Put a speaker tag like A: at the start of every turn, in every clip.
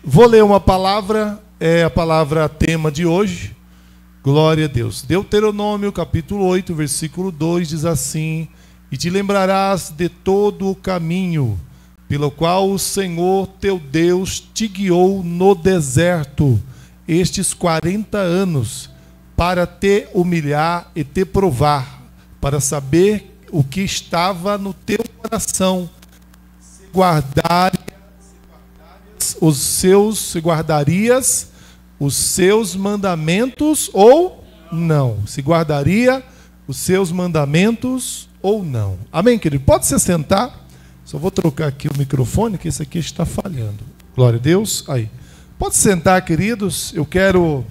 A: Vou ler uma palavra, é a palavra tema de hoje. Glória a Deus. Deuteronômio, capítulo 8, versículo 2, diz assim: E te lembrarás de todo o caminho pelo qual o Senhor teu Deus te guiou no deserto estes 40 anos, para te humilhar e te provar, para saber o que estava no teu coração, se guardarias os seus mandamentos ou não. Se guardaria os seus mandamentos ou não. Amém, querido? Pode se sentar. Só vou trocar aqui o microfone, que esse aqui está falhando. Glória a Deus. Aí. Pode se sentar, queridos. Eu quero,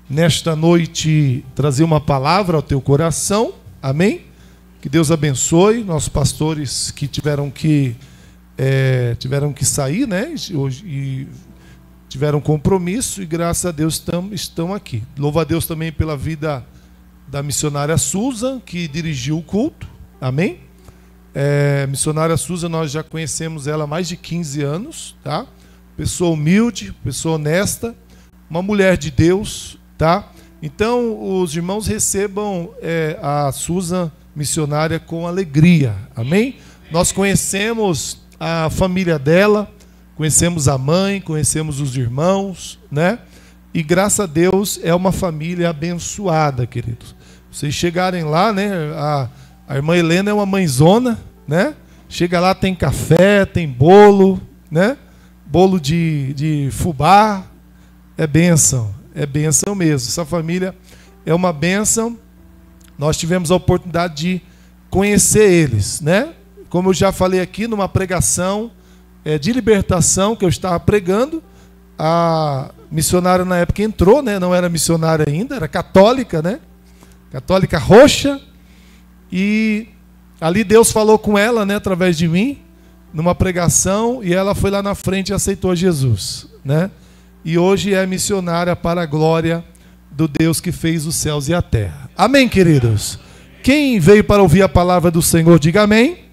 A: nesta noite, trazer uma palavra ao teu coração. Amém? Que Deus abençoe nossos pastores que tiveram que sair, né? Hoje, e tiveram compromisso, e graças a Deus estão aqui. Louva a Deus também pela vida da missionária Susan, que dirigiu o culto. Amém? Missionária Susan, nós já conhecemos ela há mais de 15 anos, tá? Pessoa humilde, pessoa honesta, uma mulher de Deus, tá? Então, os irmãos recebam a Susan missionária com alegria. Amém? Nós conhecemos a família dela, conhecemos a mãe, conhecemos os irmãos, né? E graças a Deus é uma família abençoada, queridos. Vocês chegarem lá, né? A irmã Helena é uma mãezona, né? Chega lá, tem café, tem bolo, né? Bolo de fubá. É bênção mesmo. Essa família é uma bênção. Nós tivemos a oportunidade de conhecer eles, né? Como eu já falei aqui numa pregação de libertação que eu estava pregando, a missionária na época entrou, né? Não era missionária ainda, era católica, né? Católica roxa. E ali Deus falou com ela, né? Através de mim, numa pregação, e ela foi lá na frente e aceitou Jesus, né? E hoje é missionária para a glória do Deus que fez os céus e a terra. Amém, queridos? Quem veio para ouvir a palavra do Senhor, diga amém.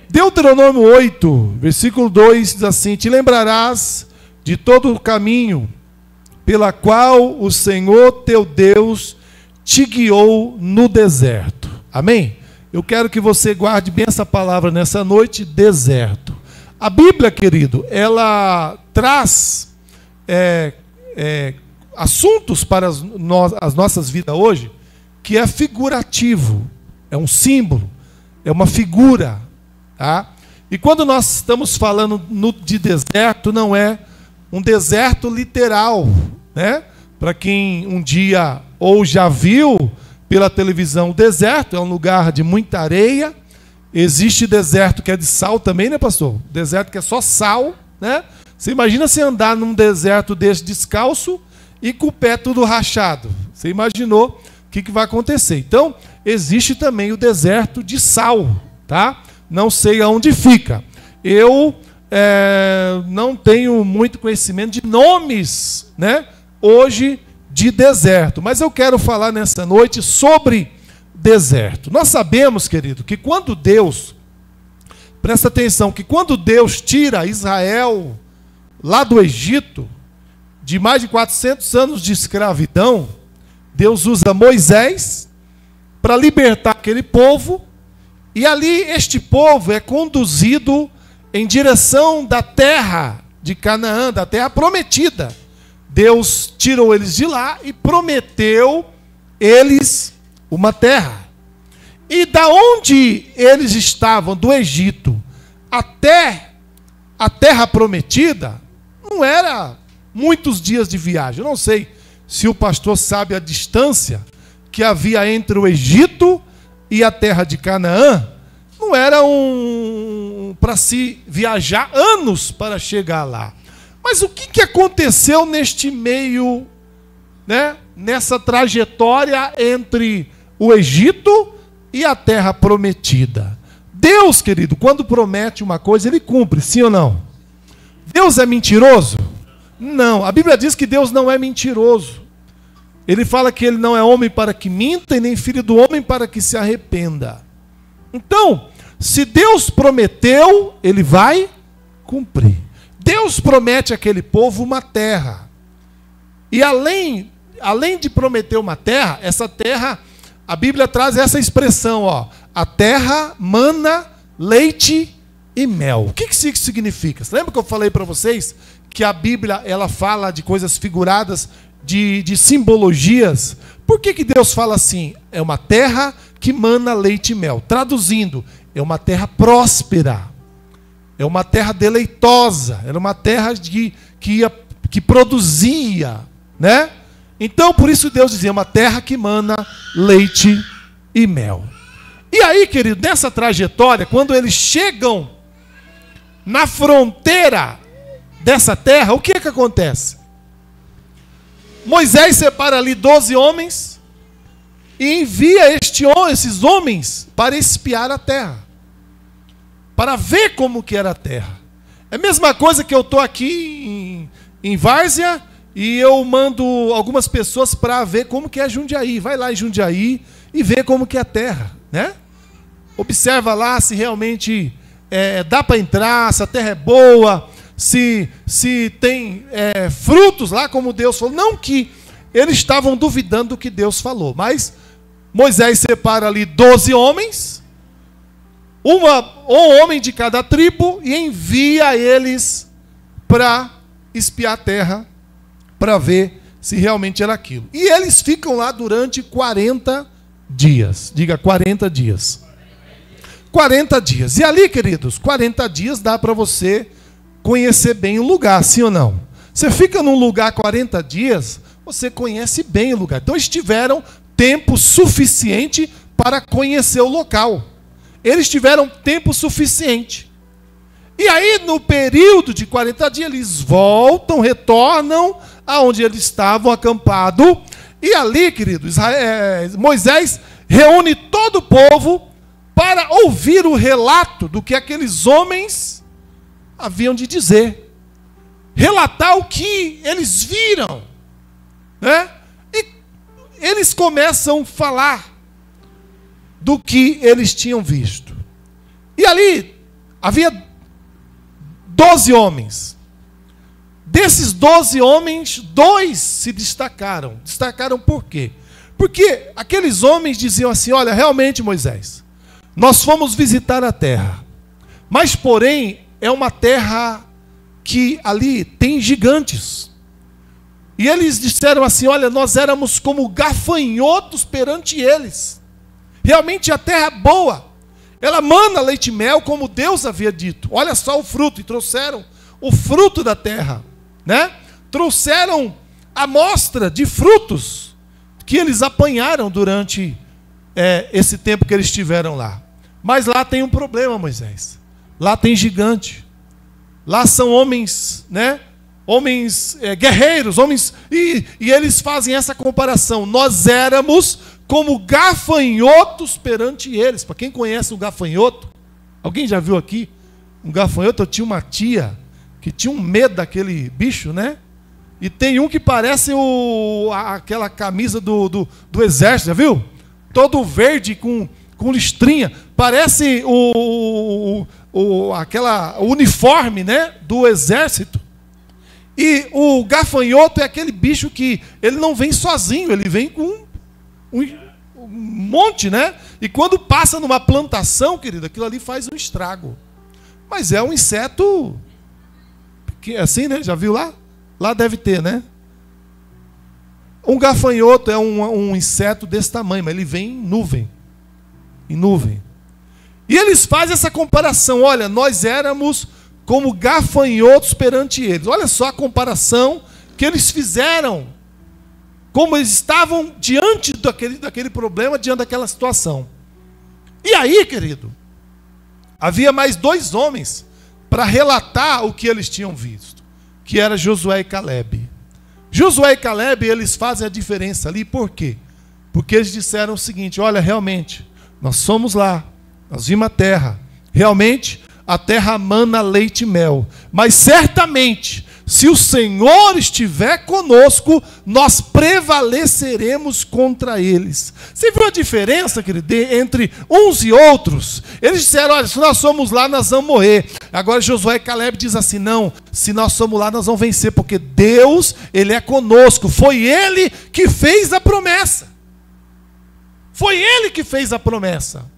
A: Deuteronômio 8, versículo 2 diz assim: Te lembrarás de todo o caminho pela qual o Senhor teu Deus te guiou no deserto. Amém? Eu quero que você guarde bem essa palavra nessa noite, deserto. A Bíblia, querido, ela traz assuntos para as nossas vidas hoje, que é figurativo, é um símbolo, é uma figura. Tá? E quando nós estamos falando de deserto, não é um deserto literal, né? Para quem um dia ou já viu pela televisão, o deserto é um lugar de muita areia. Existe deserto que é de sal também, né, pastor? Deserto que é só sal, né? Você imagina você andar num deserto desse descalço e com o pé tudo rachado. Você imaginou o que vai acontecer? Então, existe também o deserto de sal, tá? Não sei aonde fica. Eu não tenho muito conhecimento de nomes, né, hoje de deserto. Mas eu quero falar nessa noite sobre deserto. Nós sabemos, querido, que quando Deus, presta atenção, que quando Deus tira Israel lá do Egito, de mais de 400 anos de escravidão, Deus usa Moisés para libertar aquele povo. E ali este povo é conduzido em direção da terra de Canaã, da terra prometida. Deus tirou eles de lá e prometeu eles uma terra. E da onde eles estavam, do Egito, até a terra prometida, não era muitos dias de viagem. Eu não sei se o pastor sabe a distância que havia entre o Egito e a terra de Canaã. Não era para se viajar anos para chegar lá. Mas o que aconteceu neste meio, né, nessa trajetória entre o Egito e a terra prometida? Deus, querido, quando promete uma coisa, ele cumpre, sim ou não? Deus é mentiroso? Não. A Bíblia diz que Deus não é mentiroso. Ele fala que ele não é homem para que minta e nem filho do homem para que se arrependa. Então, se Deus prometeu, ele vai cumprir. Deus promete àquele povo uma terra. E além de prometer uma terra, essa terra, a Bíblia traz essa expressão, ó, a terra mana leite e mel. O que isso significa? Você lembra que eu falei para vocês que a Bíblia ela fala de coisas figuradas, de simbologias? Por que Deus fala assim? É uma terra que mana leite e mel. Traduzindo, é uma terra próspera, é uma terra deleitosa, era uma terra que produzia, né? Então, por isso Deus dizia, uma terra que mana leite e mel. E aí, querido, nessa trajetória, quando eles chegam na fronteira dessa terra, o que acontece? Moisés separa ali 12 homens e envia esses homens para espiar a terra, para ver como que era a terra. É a mesma coisa que eu estou aqui em Várzea e eu mando algumas pessoas para ver como que é Jundiaí. Vai lá em Jundiaí e vê como que é a terra, né? Observa lá se realmente dá para entrar, se a terra é boa, se tem frutos lá, como Deus falou. Não que eles estavam duvidando do que Deus falou, mas Moisés separa ali 12 homens, um homem de cada tribo, e envia eles para espiar a terra, para ver se realmente era aquilo. E eles ficam lá durante 40 dias. Diga 40 dias. 40 dias. E ali, queridos, 40 dias dá para você conhecer bem o lugar, sim ou não? Você fica num lugar 40 dias, você conhece bem o lugar. Então eles tiveram tempo suficiente para conhecer o local. Eles tiveram tempo suficiente. E aí, no período de 40 dias, eles voltam, retornam aonde eles estavam acampados. E ali, queridos, Moisés reúne todo o povo para ouvir o relato do que aqueles homens haviam de dizer. Relatar o que eles viram, né? E eles começam a falar do que eles tinham visto. E ali havia 12 homens. Desses 12 homens, 2 se destacaram. Destacaram por quê? Porque aqueles homens diziam assim: olha, realmente, Moisés, nós fomos visitar a terra, mas porém é uma terra que ali tem gigantes. E eles disseram assim: olha, nós éramos como gafanhotos perante eles. Realmente a terra é boa, ela mana leite e mel, como Deus havia dito. Olha só o fruto. E trouxeram o fruto da terra, né? Trouxeram a amostra de frutos que eles apanharam durante esse tempo que eles estiveram lá. Mas lá tem um problema, Moisés. Lá tem gigante. Lá são homens, né? Homens guerreiros, homens. E eles fazem essa comparação. Nós éramos como gafanhotos perante eles. Para quem conhece o gafanhoto, alguém já viu aqui um gafanhoto? Eu tinha uma tia que tinha um medo daquele bicho, né? E tem um que parece aquela camisa do exército, já viu? Todo verde com listrinha. Parece o uniforme, né, do exército. E o gafanhoto é aquele bicho que ele não vem sozinho, ele vem com um monte, né? E quando passa numa plantação, querido, aquilo ali faz um estrago. Mas é um inseto que assim, né? Já viu lá? Lá deve ter, né? Um gafanhoto é um inseto desse tamanho, mas ele vem em nuvem. Em nuvem. E eles fazem essa comparação. Olha, nós éramos como gafanhotos perante eles. Olha só a comparação que eles fizeram. Como eles estavam diante daquele problema, diante daquela situação. E aí, querido, havia mais 2 homens para relatar o que eles tinham visto, que era Josué e Calebe. Josué e Calebe, eles fazem a diferença ali. Por quê? Porque eles disseram o seguinte: olha, realmente, nós fomos lá, nós vimos a terra. Realmente, a terra mana leite e mel. Mas certamente, se o Senhor estiver conosco, nós prevaleceremos contra eles. Você viu a diferença, querido, entre uns e outros? Eles disseram, olha, se nós somos lá, nós vamos morrer. Agora Josué e Caleb dizem assim, não, se nós somos lá, nós vamos vencer, porque Deus, Ele é conosco. Foi Ele que fez a promessa. Foi Ele que fez a promessa.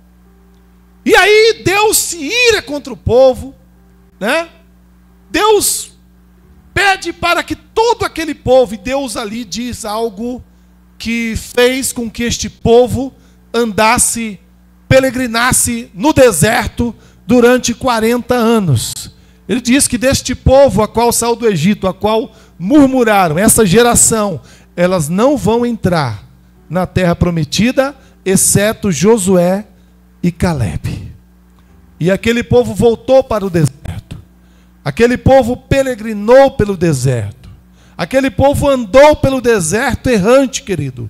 A: E aí Deus se ira contra o povo, né? Deus pede para que todo aquele povo, e Deus ali diz algo que fez com que este povo andasse, peregrinasse no deserto durante 40 anos. Ele diz que deste povo a qual saiu do Egito, a qual murmuraram, essa geração, elas não vão entrar na terra prometida, exceto Josué e Caleb. E aquele povo voltou para o deserto. Aquele povo peregrinou pelo deserto. Aquele povo andou pelo deserto errante, querido.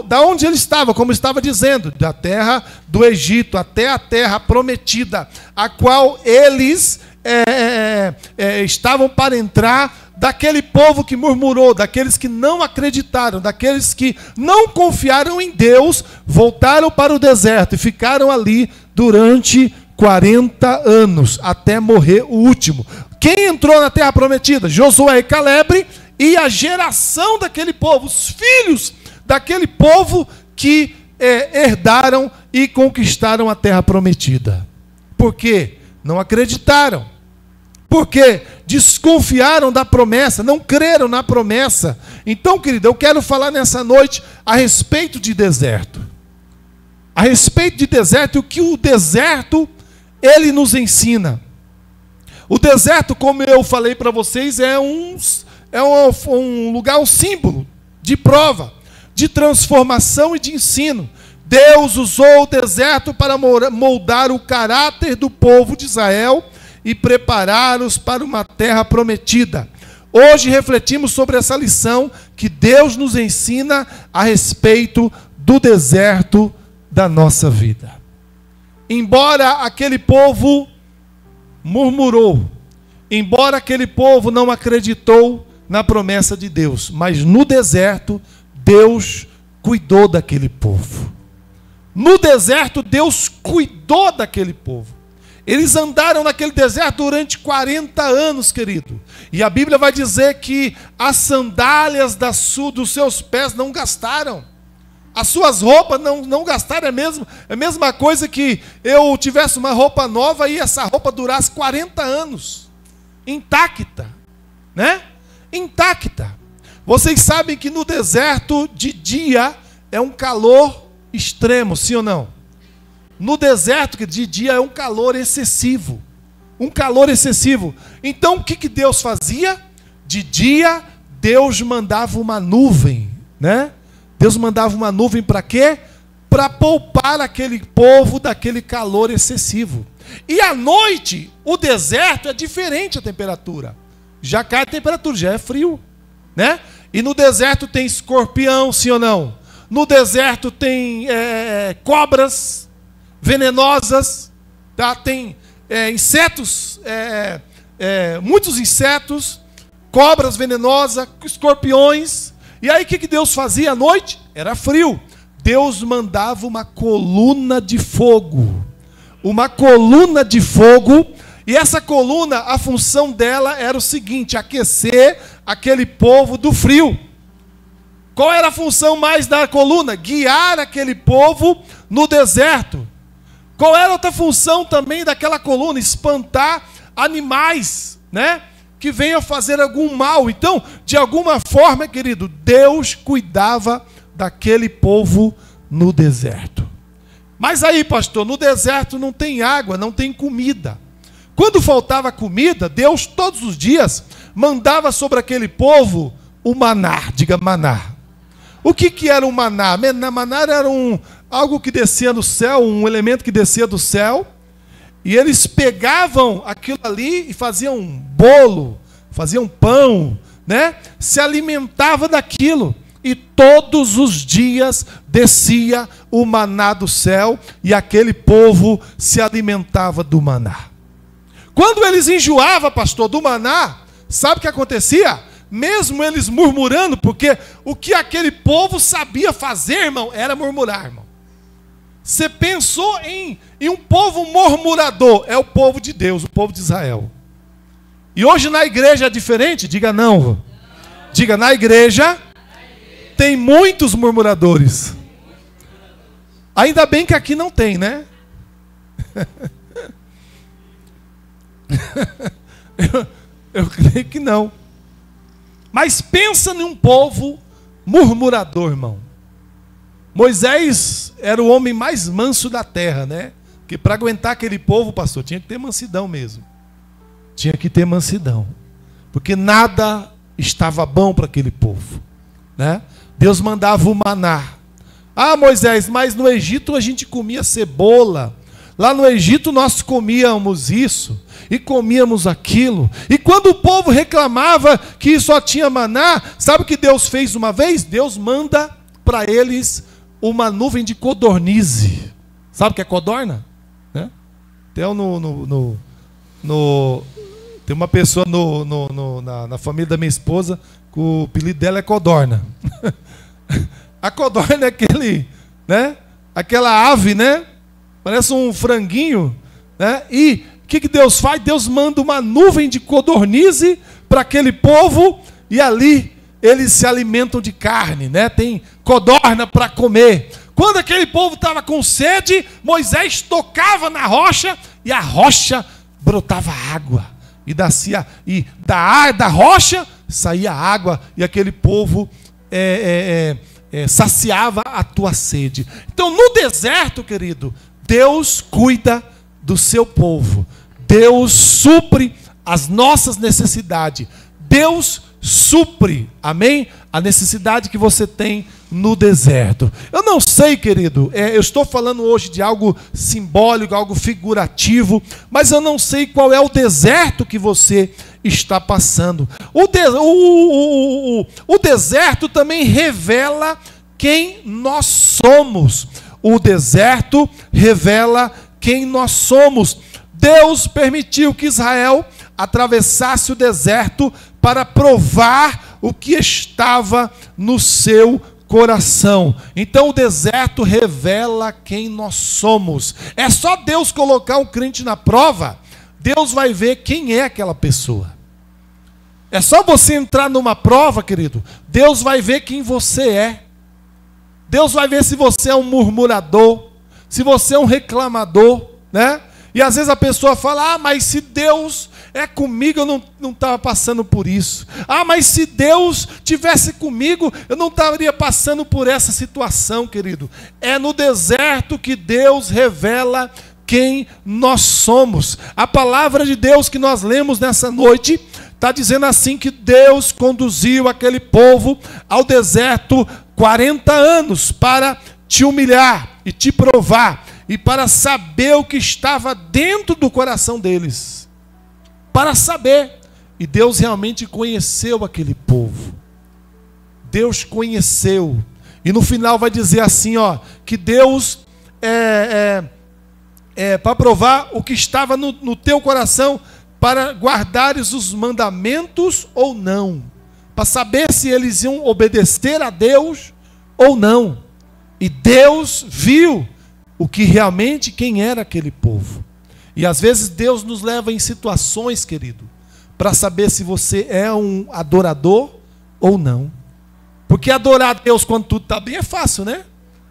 A: Da onde ele estava, como estava dizendo, da terra do Egito até a terra prometida, a qual eles estavam para entrar, daquele povo que murmurou, daqueles que não acreditaram, daqueles que não confiaram em Deus, voltaram para o deserto e ficaram ali durante 40 anos, até morrer o último. Quem entrou na terra prometida? Josué e Caleb, e a geração daquele povo, os filhos daquele povo que herdaram e conquistaram a terra prometida. Por quê? Não acreditaram. Porque desconfiaram da promessa, não creram na promessa. Então, querido, eu quero falar nessa noite a respeito de deserto. A respeito de deserto e o que o deserto, ele nos ensina. O deserto, como eu falei para vocês, é um lugar, um símbolo de prova, de transformação e de ensino. Deus usou o deserto para moldar o caráter do povo de Israel e preparar-os para uma terra prometida. Hoje refletimos sobre essa lição que Deus nos ensina a respeito do deserto da nossa vida. Embora aquele povo murmurou, embora aquele povo não acreditou na promessa de Deus, mas no deserto Deus cuidou daquele povo. No deserto Deus cuidou daquele povo. Eles andaram naquele deserto durante 40 anos, querido. E a Bíblia vai dizer que as sandálias dos seus pés não gastaram. As suas roupas não gastaram. É a mesma coisa que eu tivesse uma roupa nova e essa roupa durasse 40 anos. Intacta. Né? Intacta. Vocês sabem que no deserto, de dia, é um calor extremo, sim ou não? No deserto, de dia, é um calor excessivo. Um calor excessivo. Então, o que Deus fazia? De dia, Deus mandava uma nuvem, né? Deus mandava uma nuvem para quê? Para poupar aquele povo daquele calor excessivo. E à noite, o deserto é diferente a temperatura. Já cai a temperatura, já é frio, né? E no deserto tem escorpião, sim ou não? No deserto tem cobras venenosas, tá? Tem insetos, muitos insetos, cobras venenosas, escorpiões. E aí o que Deus fazia à noite? Era frio. Deus mandava uma coluna de fogo. Uma coluna de fogo. E essa coluna, a função dela era o seguinte: aquecer aquele povo do frio. Qual era a função mais da coluna? Guiar aquele povo no deserto. Qual era outra função também daquela coluna? Espantar animais, né? Que venham fazer algum mal. Então, de alguma forma, querido, Deus cuidava daquele povo no deserto. Mas aí, pastor, no deserto não tem água, não tem comida. Quando faltava comida, Deus todos os dias mandava sobre aquele povo o maná. Diga maná. O que era o maná? Maná era algo que descia do céu, um elemento que descia do céu. E eles pegavam aquilo ali e faziam um bolo, faziam pão, né? Se alimentava daquilo. E todos os dias descia o maná do céu e aquele povo se alimentava do maná. Quando eles enjoavam, pastor, do maná, sabe o que acontecia? Mesmo eles murmurando, porque o que aquele povo sabia fazer, irmão, era murmurar, irmão. Você pensou em um povo murmurador, é o povo de Deus, o povo de Israel. E hoje na igreja é diferente? Diga não. Diga, na igreja tem muitos murmuradores. Ainda bem que aqui não tem, né? eu creio que não. Mas pensa num povo murmurador, irmão. Moisés era o homem mais manso da terra, né? Porque para aguentar aquele povo, pastor, tinha que ter mansidão mesmo. Tinha que ter mansidão. Porque nada estava bom para aquele povo, né? Deus mandava o maná. Ah, Moisés, mas no Egito a gente comia cebola. Lá no Egito nós comíamos isso e comíamos aquilo. E quando o povo reclamava que só tinha maná, sabe o que Deus fez uma vez? Deus manda para eles uma nuvem de codornize. Sabe o que é codorna? Né? Tem uma pessoa na família da minha esposa que o apelido dela é codorna. A codorna é aquela ave, né? Parece um franguinho, né? E o que Deus faz? Deus manda uma nuvem de codornize para aquele povo e ali eles se alimentam de carne, né? Tem codorna para comer. Quando aquele povo estava com sede, Moisés tocava na rocha e a rocha brotava água. E da rocha saía água e aquele povo saciava a tua sede. Então no deserto, querido, Deus cuida do seu povo. Deus supre as nossas necessidades. Deus supre, amém? A necessidade que você tem no deserto. Eu não sei, querido, eu estou falando hoje de algo simbólico, algo figurativo, mas eu não sei qual é o deserto que você está passando. O deserto também revela quem nós somos. O deserto revela quem nós somos. Deus permitiu que Israel atravessasse o deserto para provar o que estava no seu coração. Então o deserto revela quem nós somos. É só Deus colocar um crente na prova, Deus vai ver quem é aquela pessoa. É só você entrar numa prova, querido, Deus vai ver quem você é. Deus vai ver se você é um murmurador, se você é um reclamador, né? E às vezes a pessoa fala, mas se Deus é comigo, eu não estava passando por isso. Mas se Deus tivesse comigo, eu não estaria passando por essa situação, querido. É no deserto que Deus revela quem nós somos. A palavra de Deus que nós lemos nessa noite está dizendo assim que Deus conduziu aquele povo ao deserto 40 anos para te humilhar e te provar e para saber o que estava dentro do coração deles. Para saber. E Deus realmente conheceu aquele povo. Deus conheceu. E no final vai dizer assim, que Deus para provar o que estava no teu coração, para guardares os mandamentos ou não. Para saber se eles iam obedecer a Deus ou não. E Deus viu quem era aquele povo. E às vezes Deus nos leva em situações, querido, para saber se você é um adorador ou não. Porque adorar a Deus quando tudo está bem é fácil, né?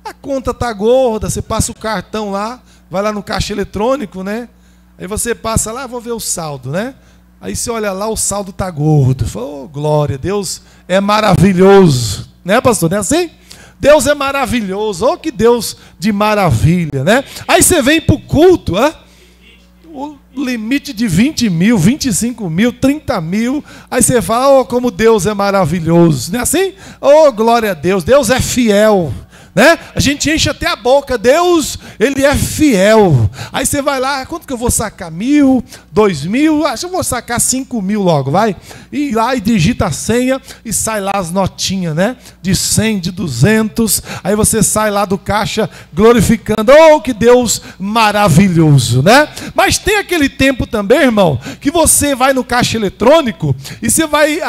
A: A conta está gorda, você passa o cartão lá, vai lá no caixa eletrônico, né? Aí você passa lá, vou ver o saldo, né? Aí você olha lá, o saldo está gordo. Fala, glória, Deus é maravilhoso. Né, pastor? Não é assim? Deus é maravilhoso. Que Deus de maravilha, né? Aí você vem para o culto, o limite de 20 mil, 25 mil, 30 mil. Aí você fala, como Deus é maravilhoso. Não é assim? Glória a Deus. Deus é fiel. né? A gente enche até a boca. Deus, Ele é fiel. Aí você vai lá, quanto que eu vou sacar? 1.000, 2.000? Acho que eu vou sacar 5.000 logo, vai. E lá e digita a senha e sai lá as notinhas, né? De 100, de 200. Aí você sai lá do caixa glorificando. Oh, que Deus maravilhoso, né? Mas tem aquele tempo também, irmão, que você vai no caixa eletrônico e você vai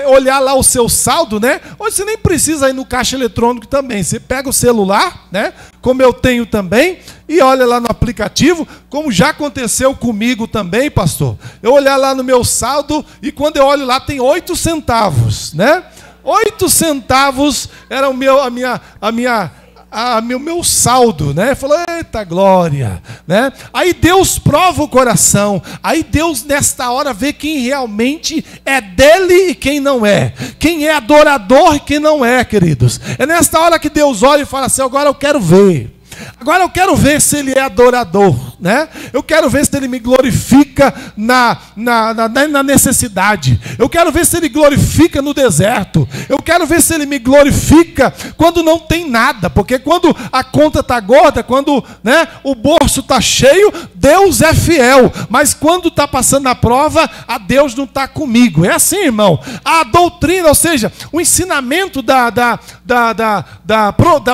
A: olhar lá o seu saldo, né? Hoje você nem precisa ir no caixa eletrônico também. Você pega o celular, né? Como eu tenho também, e olha lá no aplicativo, como já aconteceu comigo também, pastor. Eu olhar lá no meu saldo e quando eu olho lá tem 8 centavos, né? 8 centavos era o meu saldo, né? Falou, eita glória, né? Aí Deus prova o coração. Aí Deus nesta hora vê quem realmente é dele e quem não é. Quem é adorador e quem não é, queridos. É nesta hora que Deus olha e fala assim, agora eu quero ver. Agora eu quero ver se ele é adorador, né? Eu quero ver se ele me glorifica na necessidade. Eu quero ver se ele glorifica no deserto. Eu quero ver se ele me glorifica quando não tem nada. Porque quando a conta está gorda, quando, né, o bolso está cheio, Deus é fiel. Mas quando está passando a prova, a Deus não está comigo. É assim, irmão. A doutrina, ou seja, o ensinamento da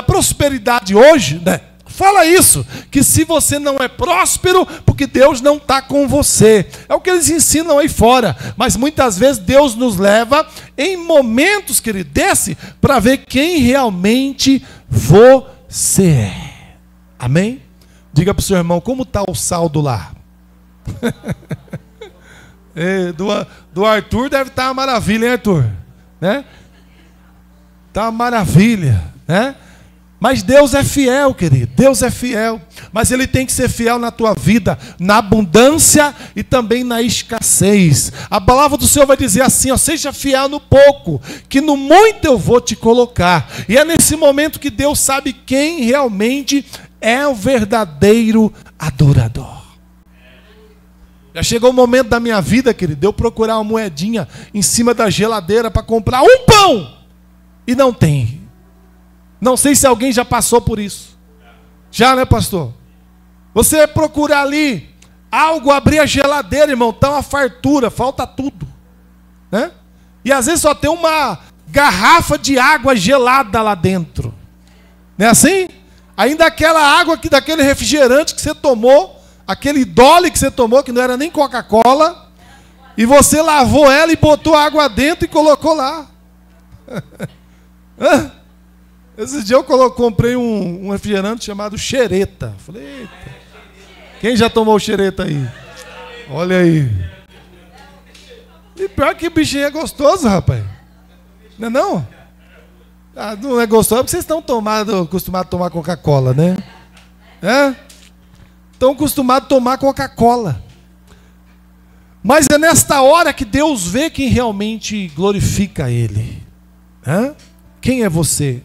A: prosperidade hoje, né? Fala isso, que se você não é próspero, porque Deus não está com você. É o que eles ensinam aí fora. Mas muitas vezes Deus nos leva em momentos, querido, desse, para ver quem realmente você é. Amém? Diga para o seu irmão, como está o saldo lá? Do Arthur deve estar uma maravilha, hein, Arthur? Né? Está uma maravilha, né? Mas Deus é fiel, querido. Deus é fiel. Mas Ele tem que ser fiel na tua vida, na abundância e também na escassez. A palavra do Senhor vai dizer assim, ó, seja fiel no pouco, que no muito eu vou te colocar. E é nesse momento que Deus sabe quem realmente é o verdadeiro adorador. Já chegou o momento da minha vida, querido, de eu procurar uma moedinha em cima da geladeira para comprar um pão. E não tem. Não sei se alguém já passou por isso. Já, né, pastor? Você procurar ali algo, abrir a geladeira, irmão, tá uma fartura, falta tudo, né? E às vezes só tem uma garrafa de água gelada lá dentro. Não é assim? Ainda aquela água daquele refrigerante que você tomou, aquele Dolly que você tomou, que não era nem Coca-Cola, e você lavou ela e botou água dentro e colocou lá. Esse dia eu comprei um refrigerante chamado Xereta. Falei, eita, quem já tomou Xereta aí? Olha aí. E pior que o bichinho é gostoso, rapaz. Não é não? Ah, não é gostoso porque vocês estão acostumados a tomar Coca-Cola, né? Estão acostumados a tomar Coca-Cola. Mas é nesta hora que Deus vê quem realmente glorifica Ele. Quem é você?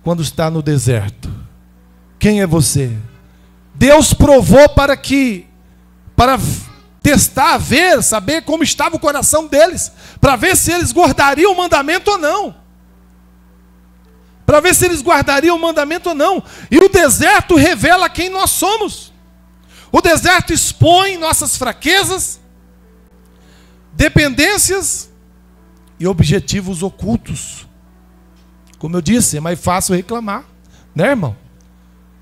A: Quando está no deserto, quem é você? Deus provou para testar, ver, saber como estava o coração deles, para ver se eles guardariam o mandamento ou não. Para ver se eles guardariam o mandamento ou não. E o deserto revela quem nós somos. O deserto expõe nossas fraquezas, dependências e objetivos ocultos. Como eu disse, é mais fácil reclamar, né, irmão?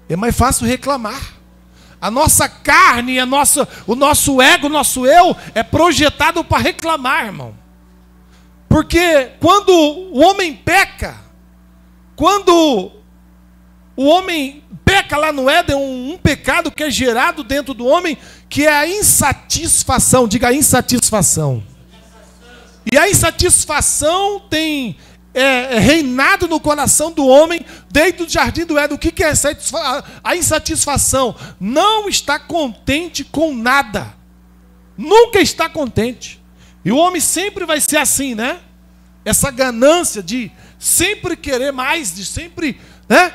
A: É mais fácil reclamar. A nossa carne, o nosso ego, o nosso eu é projetado para reclamar, irmão. Porque quando o homem peca, lá no Éden, um pecado que é gerado dentro do homem, que é a insatisfação, diga insatisfação. E a insatisfação tem reinado no coração do homem desde o jardim do Éden. O que é a insatisfação? Não está contente com nada. Nunca está contente. E o homem sempre vai ser assim, né? Essa ganância de sempre querer mais, de sempre, né,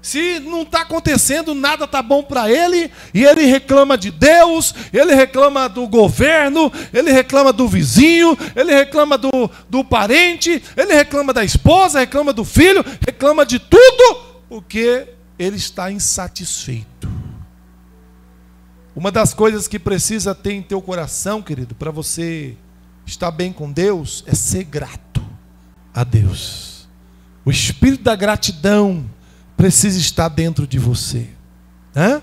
A: Se não está acontecendo, nada está bom para ele, e ele reclama de Deus, ele reclama do governo, ele reclama do vizinho, ele reclama do parente, ele reclama da esposa, reclama do filho, reclama de tudo, porque ele está insatisfeito. Uma das coisas que precisa ter em teu coração, querido, para você estar bem com Deus, é ser grato a Deus. O espírito da gratidão precisa estar dentro de você, né?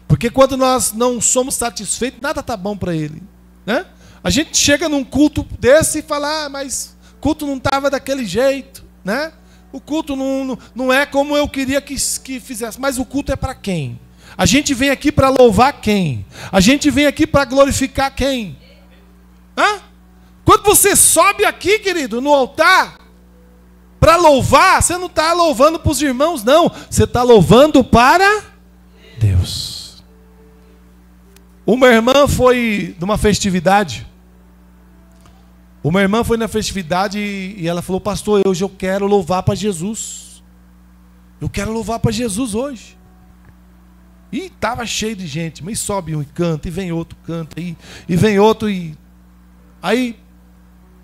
A: Porque quando nós não somos satisfeitos, nada está bom para ele, né? A gente chega num culto desse e fala, mas o culto não estava daquele jeito, né? O culto não é como eu queria que fizesse. Mas o culto é para quem? A gente vem aqui para louvar quem? A gente vem aqui para glorificar quem? Hã? Quando você sobe aqui, querido, no altar, para louvar, você não está louvando para os irmãos, não. Você está louvando para Deus. Uma irmã foi numa festividade. Uma irmã foi na festividade e ela falou, pastor, hoje eu quero louvar para Jesus. Eu quero louvar para Jesus hoje. E estava cheio de gente, mas sobe um e canta, e vem outro, canta, e vem outro, e aí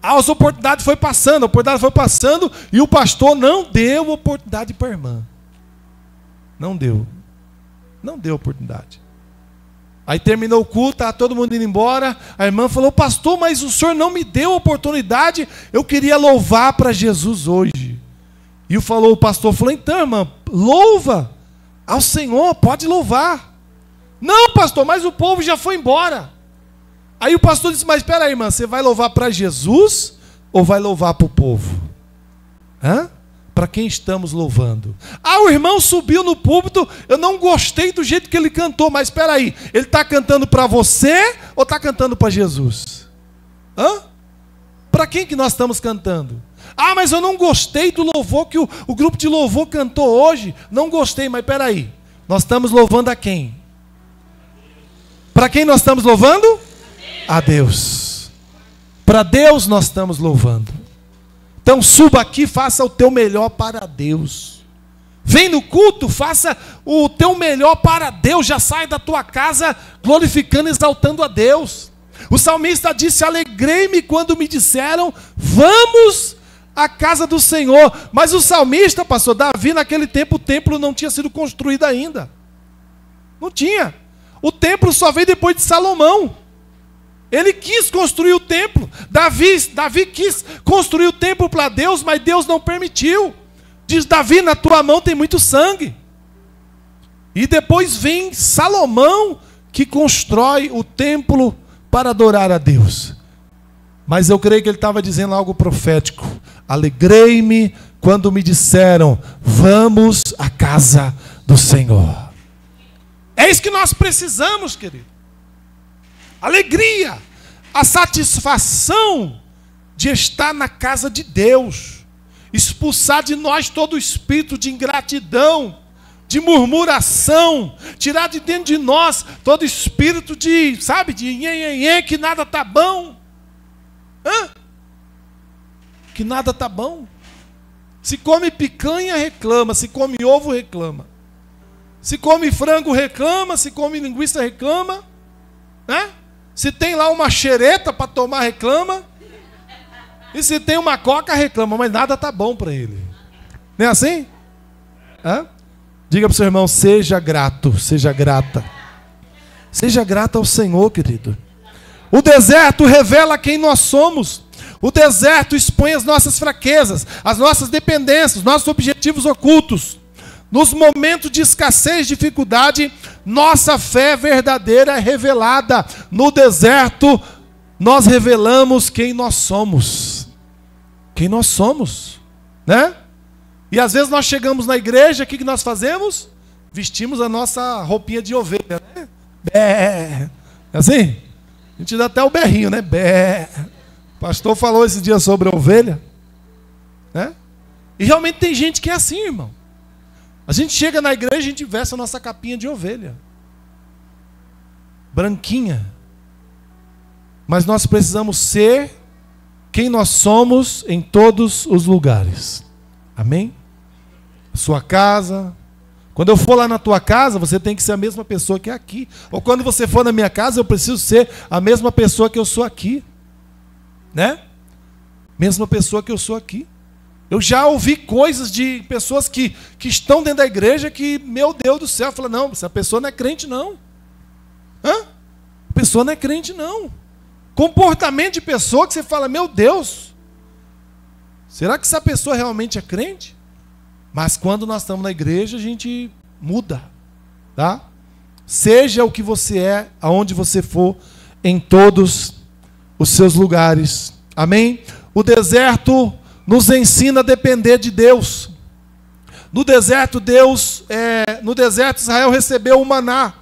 A: as oportunidades foi passando, e o pastor não deu oportunidade para a irmã. Não deu oportunidade. Aí terminou o culto, estava todo mundo indo embora, a irmã falou, pastor, mas o senhor não me deu oportunidade, eu queria louvar para Jesus hoje. E o pastor falou, então, irmã, louva ao Senhor, pode louvar. Não, pastor, mas o povo já foi embora. Aí o pastor disse, mas espera aí, irmã, você vai louvar para Jesus ou vai louvar para o povo? Para quem estamos louvando? O irmão subiu no púlpito, eu não gostei do jeito que ele cantou, mas espera aí, ele está cantando para você ou está cantando para Jesus? Para quem que nós estamos cantando? Mas eu não gostei do louvor que o grupo de louvor cantou hoje, não gostei, mas espera aí, nós estamos louvando a quem? Para quem nós estamos louvando? A Deus. Para Deus nós estamos louvando. Então suba aqui, faça o teu melhor para Deus. Vem no culto, faça o teu melhor para Deus. Já sai da tua casa glorificando, exaltando a Deus. O salmista disse, alegrei-me quando me disseram, vamos à casa do Senhor. Mas o salmista, pastor Davi, naquele tempo o templo não tinha sido construído ainda. Não tinha. O templo só veio depois de Salomão. Ele quis construir o templo. Davi quis construir o templo para Deus, mas Deus não permitiu. Diz Davi, na tua mão tem muito sangue. E depois vem Salomão, que constrói o templo para adorar a Deus. Mas eu creio que ele estava dizendo algo profético. Alegrei-me quando me disseram, vamos à casa do Senhor. É isso que nós precisamos, querido. Alegria, a satisfação de estar na casa de Deus, expulsar de nós todo o espírito de ingratidão, de murmuração, tirar de dentro de nós todo espírito de, de nhenhenhen, que nada está bom. Que nada está bom. Se come picanha, reclama, se come ovo, reclama. Se come frango, reclama, se come linguiça, reclama, né? Se tem lá uma xereta para tomar, reclama. E se tem uma coca, reclama. Mas nada está bom para ele. Não é assim? Diga para o seu irmão, seja grato, seja grata. Seja grata ao Senhor, querido. O deserto revela quem nós somos. O deserto expõe as nossas fraquezas, as nossas dependências, nossos objetivos ocultos. Nos momentos de escassez, dificuldade, nossa fé verdadeira é revelada. No deserto, nós revelamos quem nós somos. Quem nós somos, né? E às vezes nós chegamos na igreja, o que nós fazemos? Vestimos a nossa roupinha de ovelha, né? Bé. Assim? A gente dá até o berrinho, né? Bé. O pastor falou esse dia sobre a ovelha, né? E realmente tem gente que é assim, irmão. A gente chega na igreja e a gente veste a nossa capinha de ovelha. Branquinha. Mas nós precisamos ser quem nós somos em todos os lugares. Amém? Sua casa, Quando eu for lá na tua casa, você tem que ser a mesma pessoa que é aqui. Ou quando você for na minha casa, eu preciso ser a mesma pessoa que eu sou aqui. Né? Mesma pessoa que eu sou aqui. Eu já ouvi coisas de pessoas que estão dentro da igreja que, meu Deus do céu, fala, não, essa pessoa não é crente, não. Hã? A pessoa não é crente, não. Comportamento de pessoa que você fala, meu Deus, será que essa pessoa realmente é crente? Mas quando nós estamos na igreja, a gente muda, tá? Seja o que você é, aonde você for, em todos os seus lugares. Amém? O deserto nos ensina a depender de Deus. No deserto, Israel recebeu o maná,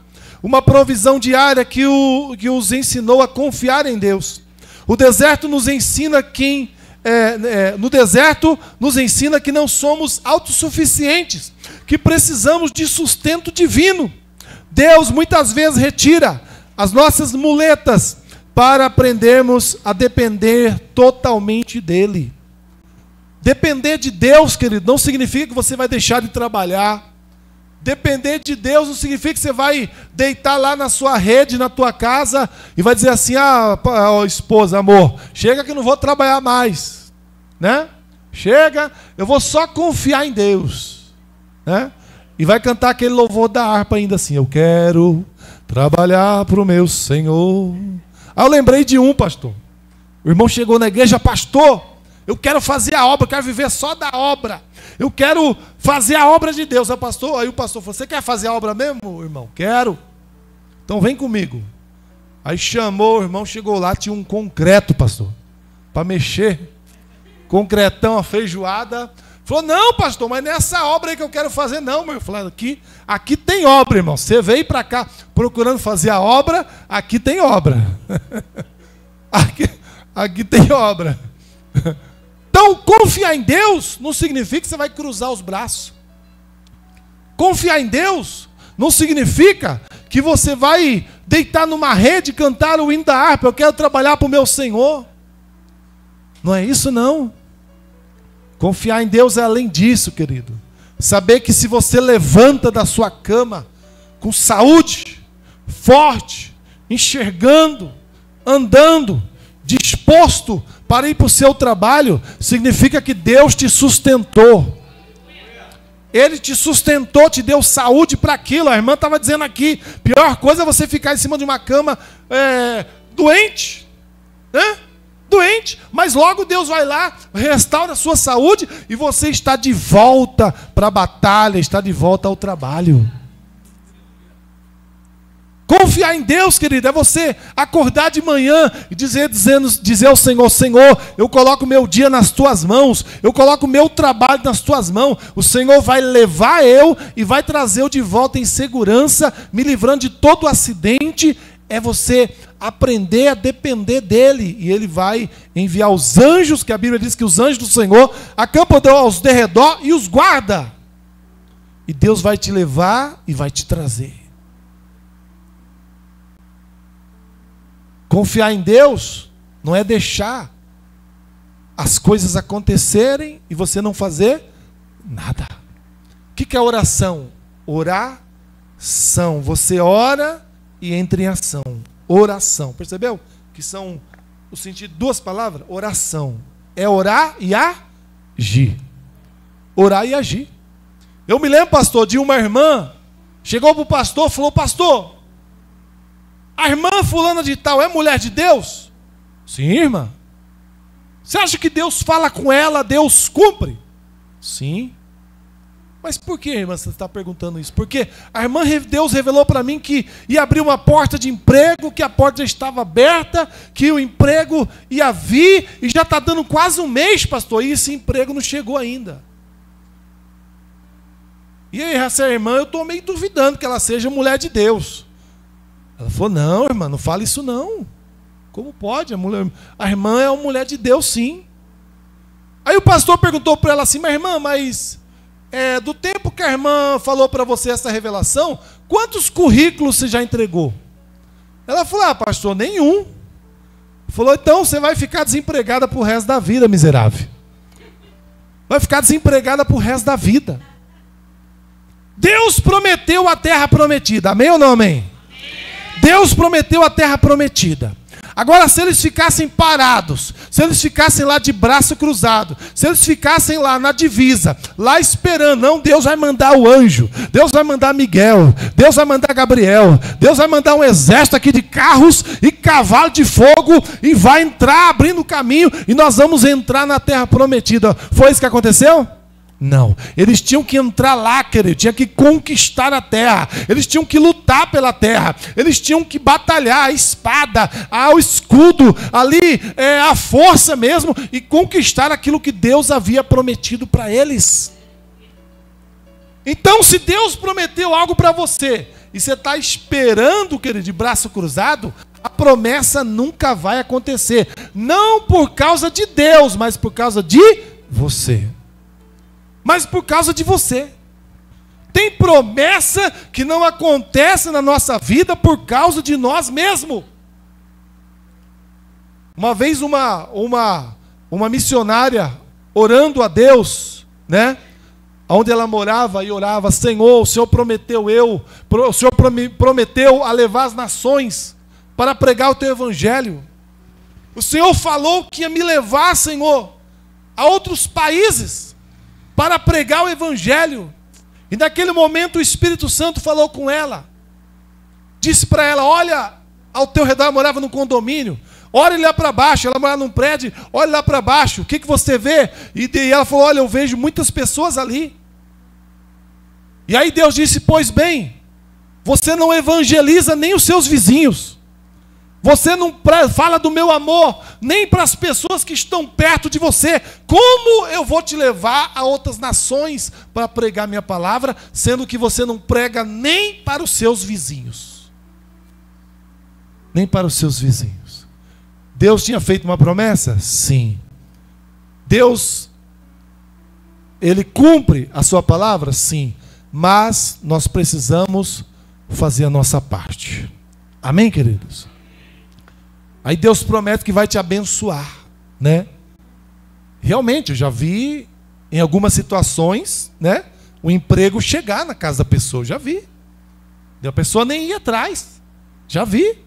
A: uma provisão diária que os ensinou a confiar em Deus. O deserto nos ensina que não somos autossuficientes, que precisamos de sustento divino. Deus muitas vezes retira as nossas muletas para aprendermos a depender totalmente dele. Depender de Deus, querido, não significa que você vai deixar de trabalhar. Depender de Deus não significa que você vai deitar lá na sua rede, na tua casa, e vai dizer assim, esposa, amor, chega que eu não vou trabalhar mais. Né? Chega, eu vou só confiar em Deus. Né? E vai cantar aquele louvor da harpa ainda assim, eu quero trabalhar para o meu Senhor. Eu lembrei de um, pastor. O irmão chegou na igreja, pastor, eu quero fazer a obra, eu quero viver só da obra. Eu quero fazer a obra de Deus. Aí o pastor falou, você quer fazer a obra mesmo, irmão? Quero. Então vem comigo. Aí chamou, o irmão chegou lá, tinha um concreto, pastor, para mexer. Concretão, a feijoada. Falou, não, pastor, mas não é essa obra aí que eu quero fazer, não. Mas eu falei, aqui tem obra, irmão. Você veio para cá procurando fazer a obra, aqui tem obra. aqui tem obra. Então, confiar em Deus não significa que você vai cruzar os braços. Confiar em Deus não significa que você vai deitar numa rede e cantar o hino da harpa. Eu quero trabalhar para o meu Senhor. Não é isso, não. Confiar em Deus é além disso, querido. Saber que se você levanta da sua cama com saúde, forte, enxergando, andando, disposto para ir para o seu trabalho, significa que Deus te sustentou. Ele te sustentou, te deu saúde para aquilo. A irmã estava dizendo aqui, pior coisa é você ficar em cima de uma cama doente, né? Doente, mas logo Deus vai lá, restaura a sua saúde e você está de volta para a batalha, está de volta ao trabalho. Confiar em Deus, querido, é você acordar de manhã e dizer ao Senhor, Senhor, eu coloco o meu dia nas tuas mãos, eu coloco o meu trabalho nas tuas mãos, o Senhor vai levar eu e vai trazer eu de volta em segurança, me livrando de todo acidente. É você aprender a depender dele, e ele vai enviar os anjos, que a Bíblia diz que os anjos do Senhor acampam aos derredor e os guarda. E Deus vai te levar e vai te trazer. Confiar em Deus não é deixar as coisas acontecerem e você não fazer nada. O que é oração? Oração. Você ora e entra em ação. Oração. Percebeu? Que são o sentido de duas palavras? Oração. É orar e agir. Orar e agir. Eu me lembro, pastor, de uma irmã, chegou para o pastor e falou, pastor, a irmã fulana de tal é mulher de Deus? Sim, irmã. Você acha que Deus fala com ela, Deus cumpre? Sim. Mas por que, irmã, você está perguntando isso? Porque a irmã, Deus revelou para mim que ia abrir uma porta de emprego, que a porta já estava aberta, que o emprego ia vir, e já está dando quase um mês, pastor, e esse emprego não chegou ainda. E aí, essa irmã, eu estou meio duvidando que ela seja mulher de Deus. Ela falou, não, irmã, não fala isso não. Como pode? A irmã é uma mulher de Deus, sim. Aí o pastor perguntou para ela assim, mas irmã, do tempo que a irmã falou para você essa revelação, quantos currículos você já entregou? Ela falou, pastor, nenhum. Falou, então você vai ficar desempregada para o resto da vida, miserável. Vai ficar desempregada para o resto da vida. Deus prometeu a terra prometida. Amém ou não amém? Deus prometeu a terra prometida. Agora, se eles ficassem parados, se eles ficassem lá de braço cruzado, se eles ficassem lá na divisa, lá esperando, não, Deus vai mandar o anjo, Deus vai mandar Miguel, Deus vai mandar Gabriel, Deus vai mandar um exército aqui de carros e cavalo de fogo e vai entrar abrindo o caminho e nós vamos entrar na terra prometida. Foi isso que aconteceu? Não, eles tinham que entrar lá, querido, tinham que conquistar a terra, eles tinham que lutar pela terra, eles tinham que batalhar a espada, o escudo, ali a força mesmo, e conquistar aquilo que Deus havia prometido para eles. Então, se Deus prometeu algo para você, e você está esperando, querido, de braço cruzado, a promessa nunca vai acontecer, não por causa de Deus, mas por causa de você. Mas por causa de você. Tem promessa que não acontece na nossa vida por causa de nós mesmos. Uma vez uma missionária orando a Deus, né? Onde ela morava e orava: Senhor, o Senhor prometeu a levar as nações para pregar o teu evangelho. O Senhor falou que ia me levar, Senhor, a outros países para pregar o evangelho. E naquele momento o Espírito Santo falou com ela. Disse para ela: olha, ao teu redor, ela morava num condomínio. Olha lá para baixo, ela morava num prédio. Olha lá para baixo, o que você vê? E ela falou: olha, eu vejo muitas pessoas ali. E aí Deus disse: pois bem, você não evangeliza nem os seus vizinhos. Você não fala do meu amor nem para as pessoas que estão perto de você. Como eu vou te levar a outras nações para pregar minha palavra, sendo que você não prega nem para os seus vizinhos? Nem para os seus vizinhos. Deus tinha feito uma promessa? Sim. Deus, Ele cumpre a sua palavra? Sim. Mas nós precisamos fazer a nossa parte. Amém, queridos? Aí Deus promete que vai te abençoar, né? Realmente, eu já vi em algumas situações, né, o emprego chegar na casa da pessoa, já vi. A pessoa nem ia atrás, já vi.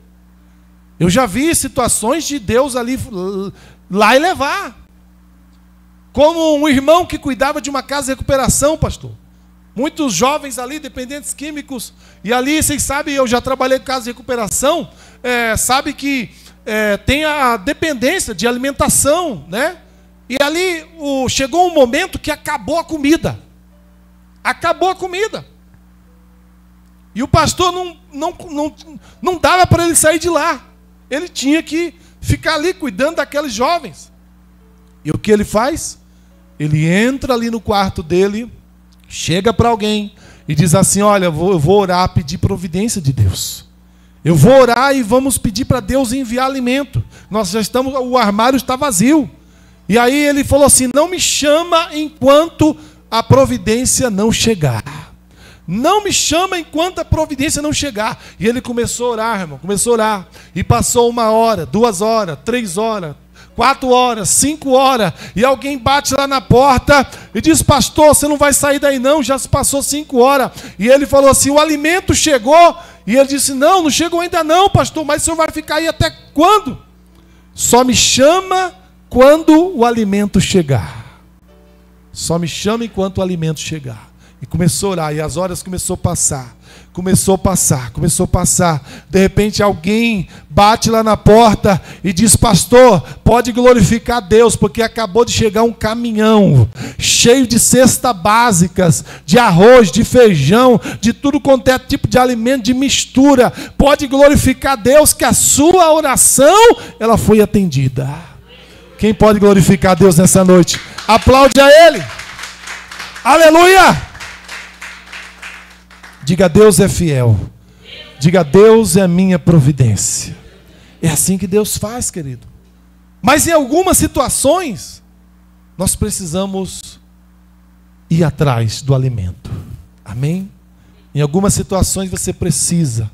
A: Eu já vi situações de Deus ali lá e levar. Como um irmão que cuidava de uma casa de recuperação, pastor. Muitos jovens ali, dependentes químicos, e ali, vocês sabem, eu já trabalhei em casa de recuperação, sabe que tem a dependência de alimentação, né? E ali chegou um momento que acabou a comida. Acabou a comida. E o pastor não dava para ele sair de lá. Ele tinha que ficar ali cuidando daqueles jovens. E o que ele faz? Ele entra ali no quarto dele, chega para alguém e diz assim: olha, eu vou orar, pedir providência de Deus. Eu vou orar e vamos pedir para Deus enviar alimento. O armário está vazio. E aí ele falou assim: não me chama enquanto a providência não chegar. Não me chama enquanto a providência não chegar. E ele começou a orar, irmão, começou a orar. E passou 1 hora, 2 horas, 3 horas, 4 horas, 5 horas. E alguém bate lá na porta e diz: pastor, você não vai sair daí não, já se passou 5 horas. E ele falou assim: o alimento chegou. E ele disse: não chegou ainda não, pastor, mas o senhor vai ficar aí até quando? Só me chama quando o alimento chegar. Só me chama enquanto o alimento chegar. E começou a orar, e as horas começou a passar. Começou a passar, começou a passar. De repente alguém bate lá na porta e diz: pastor, pode glorificar Deus, porque acabou de chegar um caminhão cheio de cestas básicas, de arroz, de feijão, de tudo quanto é tipo de alimento, de mistura. Pode glorificar Deus que a sua oração, ela foi atendida. Quem pode glorificar Deus nessa noite? Aplaude a Ele. Aleluia! Diga: Deus é fiel. Diga: Deus é a minha providência. É assim que Deus faz, querido. Mas em algumas situações, nós precisamos ir atrás do alimento. Amém? Em algumas situações você precisa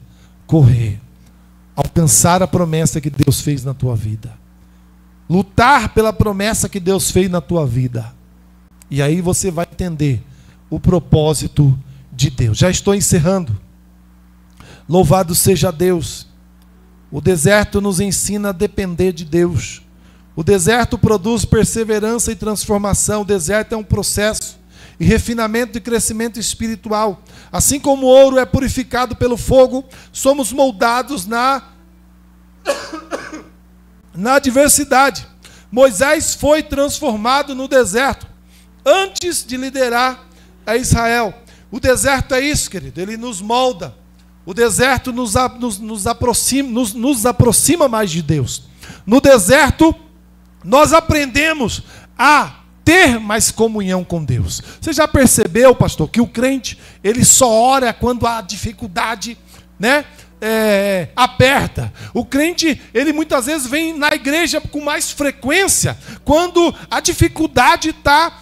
A: correr, alcançar a promessa que Deus fez na tua vida. Lutar pela promessa que Deus fez na tua vida. E aí você vai entender o propósito de Deus. Já estou encerrando. Louvado seja Deus. O deserto nos ensina a depender de Deus. O deserto produz perseverança e transformação. O deserto é um processo e refinamento e crescimento espiritual. Assim como o ouro é purificado pelo fogo, somos moldados na adversidade. Moisés foi transformado no deserto antes de liderar a Israel. O deserto é isso, querido, ele nos molda. O deserto nos aproxima mais de Deus. No deserto, nós aprendemos a ter mais comunhão com Deus. Você já percebeu, pastor, que o crente, ele só ora quando a dificuldade, aperta. O crente, ele muitas vezes vem na igreja com mais frequência quando a dificuldade está,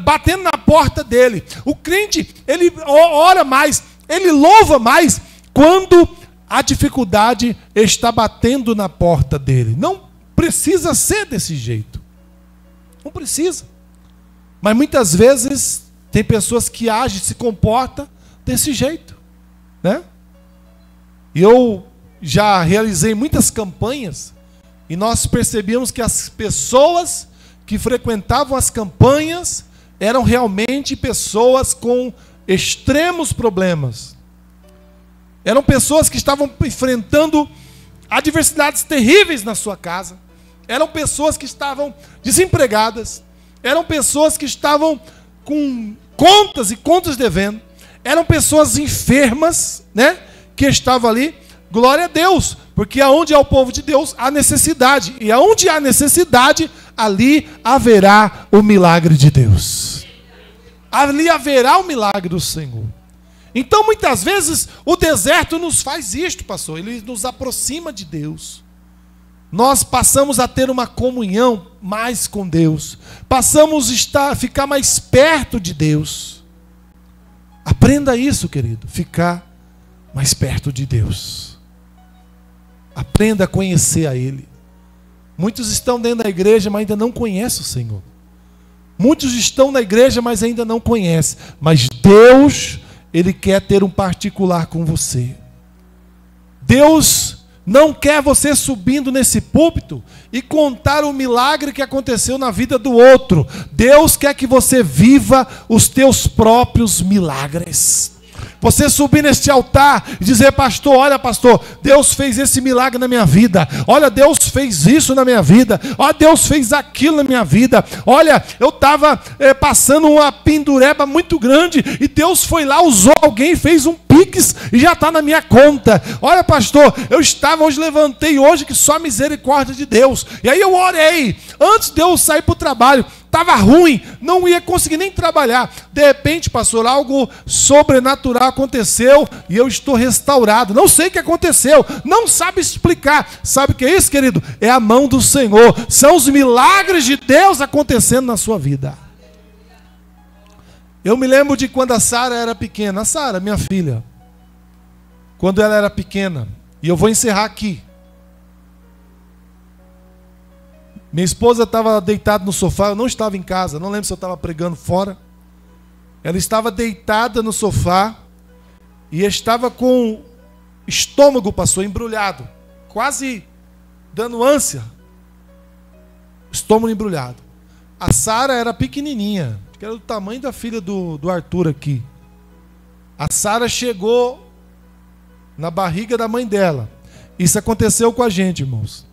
A: batendo na porta dele. O crente, ele ora mais, ele louva mais quando a dificuldade está batendo na porta dele. Não precisa ser desse jeito. Não precisa. Mas muitas vezes tem pessoas que agem, se comportam desse jeito, E eu já realizei muitas campanhas e nós percebíamos que as pessoas que frequentavam as campanhas eram realmente pessoas com extremos problemas. Eram pessoas que estavam enfrentando adversidades terríveis na sua casa. Eram pessoas que estavam desempregadas. Eram pessoas que estavam com contas e contas devendo. Eram pessoas enfermas, que estavam ali. Glória a Deus, porque aonde há o povo de Deus, há necessidade. E aonde há necessidade, ali haverá o milagre de Deus. Ali haverá o milagre do Senhor. Então, muitas vezes, o deserto nos faz isto, pastor. Ele nos aproxima de Deus. Nós passamos a ter uma comunhão mais com Deus. Passamos a ficar mais perto de Deus. Aprenda isso, querido. Ficar mais perto de Deus. Aprenda a conhecer a Ele. Muitos estão dentro da igreja, mas ainda não conhecem o Senhor. Muitos estão na igreja, mas ainda não conhecem. Mas Deus, Ele quer ter um particular com você. Deus não quer você subindo nesse púlpito e contar o milagre que aconteceu na vida do outro. Deus quer que você viva os teus próprios milagres. Você subir neste altar e dizer: pastor, olha pastor, Deus fez esse milagre na minha vida. Olha, Deus fez isso na minha vida. Olha, Deus fez aquilo na minha vida. Olha, eu estava passando uma pendureba muito grande e Deus foi lá, usou alguém, fez um pix e já está na minha conta. Olha pastor, hoje levantei hoje que só misericórdia de Deus. E aí eu orei, antes de eu sair para o trabalho. Estava ruim, não ia conseguir nem trabalhar. De repente, pastor, algo sobrenatural aconteceu e eu estou restaurado. Não sei o que aconteceu, não sabe explicar. Sabe o que é isso, querido? É a mão do Senhor. São os milagres de Deus acontecendo na sua vida. Eu me lembro de quando a Sara era pequena. A Sara, minha filha, quando ela era pequena, e eu vou encerrar aqui. Minha esposa estava deitada no sofá, eu não estava em casa, não lembro se eu estava pregando fora. Ela estava deitada no sofá e estava com o estômago, pastor, embrulhado, quase dando ânsia. Estômago embrulhado. A Sara era pequenininha, que era do tamanho da filha do Arthur aqui. A Sara chegou na barriga da mãe dela. Isso aconteceu com a gente, irmãos.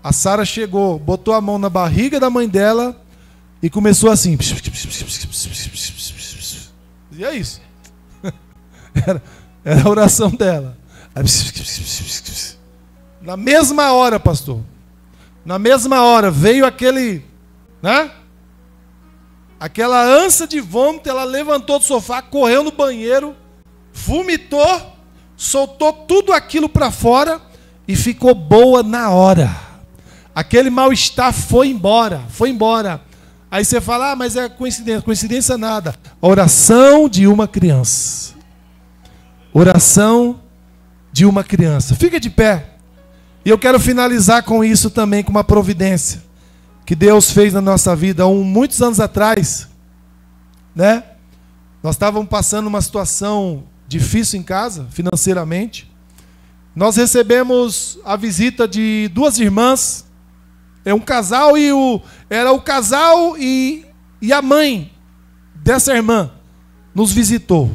A: A Sara chegou, botou a mão na barriga da mãe dela e começou assim. E é isso. Era a oração dela. Na mesma hora, pastor. Na mesma hora veio aquela ânsia de vômito. Ela levantou do sofá, correu no banheiro, vomitou, soltou tudo aquilo para fora e ficou boa na hora. Aquele mal-estar foi embora, foi embora. Aí você fala: mas é coincidência. Coincidência nada. Oração de uma criança. Oração de uma criança. Fica de pé. E eu quero finalizar com isso também, com uma providência que Deus fez na nossa vida muitos anos atrás, Nós estávamos passando uma situação difícil em casa, financeiramente. Nós recebemos a visita de duas irmãs. Um casal era o casal e a mãe dessa irmã nos visitou.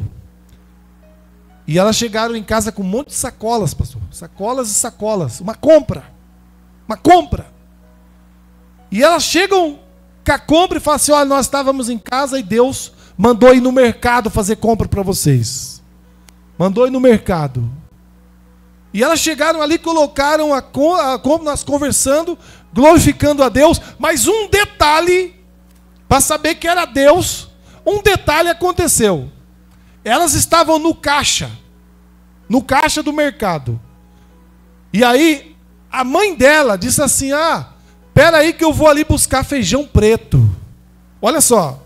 A: E elas chegaram em casa com um monte de sacolas, pastor. Sacolas e sacolas. Uma compra. Uma compra. E elas chegam com a compra e falam assim: olha, nós estávamos em casa e Deus mandou ir no mercado fazer compra para vocês. Mandou ir no mercado. E elas chegaram ali, colocaram a compra, nós conversando, glorificando a Deus. Mas um detalhe, para saber que era Deus, um detalhe aconteceu. Elas estavam no caixa do mercado. E aí, a mãe dela disse assim: espera aí que eu vou ali buscar feijão preto. Olha só,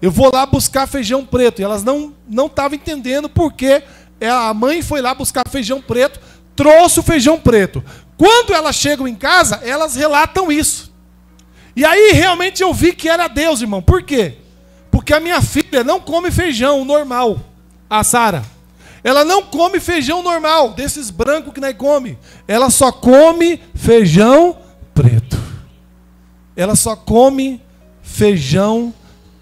A: eu vou lá buscar feijão preto. E elas não estavam entendendo porque a mãe foi lá buscar feijão preto, trouxe o feijão preto. Quando elas chegam em casa, elas relatam isso. E aí realmente eu vi que era Deus, irmão. Por quê? Porque a minha filha não come feijão normal, a Sara. Ela não come feijão normal, desses brancos que nós come. Ela só come feijão preto. Ela só come feijão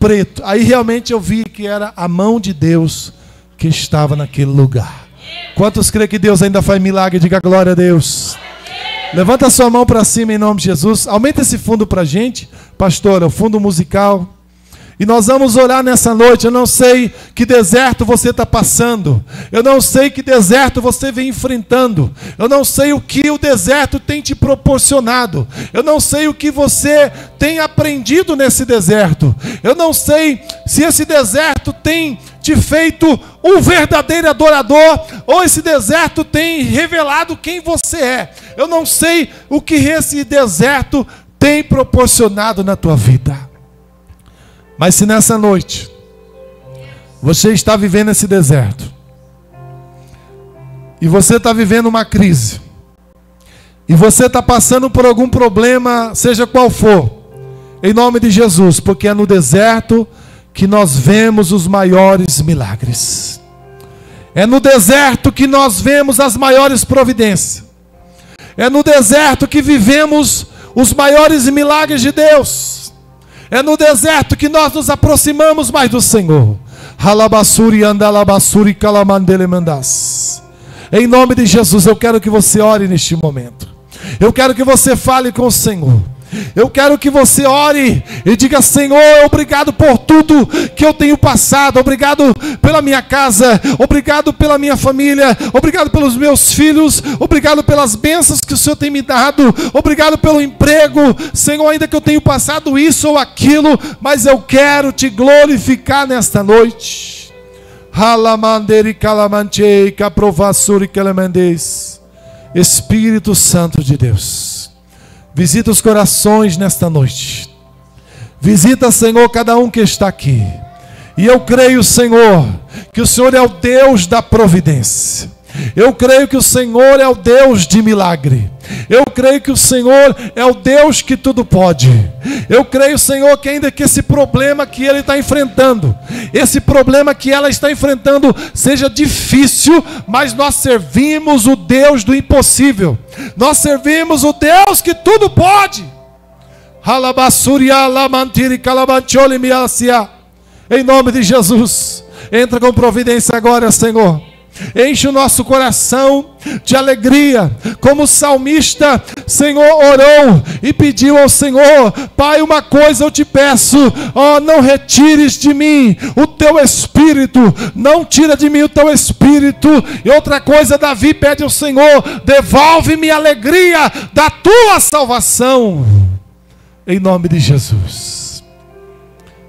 A: preto. Aí realmente eu vi que era a mão de Deus que estava naquele lugar. Quantos creem que Deus ainda faz milagre? Diga glória a Deus. Levanta a sua mão para cima em nome de Jesus. Aumenta esse fundo para a gente, pastora, o fundo musical. E nós vamos orar nessa noite. Eu não sei que deserto você está passando. Eu não sei que deserto você vem enfrentando. Eu não sei o que o deserto tem te proporcionado. Eu não sei o que você tem aprendido nesse deserto. Eu não sei se esse deserto tem te feito um verdadeiro adorador, ou esse deserto tem revelado quem você é. Eu não sei o que esse deserto tem proporcionado na tua vida. Mas se nessa noite você está vivendo esse deserto, e você está vivendo uma crise, e você está passando por algum problema, seja qual for, em nome de Jesus, porque é no deserto que nós vemos os maiores milagres. É no deserto que nós vemos as maiores providências. É no deserto que vivemos os maiores milagres de Deus. É no deserto que nós nos aproximamos mais do Senhor. Em nome de Jesus, eu quero que você ore neste momento. Eu quero que você fale com o Senhor. Eu quero que você ore e diga: Senhor, obrigado por tudo que eu tenho passado. Obrigado pela minha casa. Obrigado pela minha família. Obrigado pelos meus filhos. Obrigado pelas bênçãos que o Senhor tem me dado. Obrigado pelo emprego. Senhor, ainda que eu tenha passado isso ou aquilo, mas eu quero te glorificar nesta noite. Espírito Santo de Deus, visita os corações nesta noite. Visita, Senhor, cada um que está aqui. E eu creio, Senhor, que o Senhor é o Deus da providência. Eu creio que o Senhor é o Deus de milagre. Eu creio que o Senhor é o Deus que tudo pode. Eu creio, Senhor, que ainda que esse problema que ele está enfrentando, esse problema que ela está enfrentando seja difícil, mas nós servimos o Deus do impossível. Nós servimos o Deus que tudo pode. Em nome de Jesus, entra com providência agora, Senhor. Enche o nosso coração de alegria, como o salmista, Senhor, orou e pediu ao Senhor: Pai, uma coisa eu te peço, não retires de mim o teu espírito, não tira de mim o teu espírito. E outra coisa, Davi pede ao Senhor: devolve-me a alegria da tua salvação, em nome de Jesus.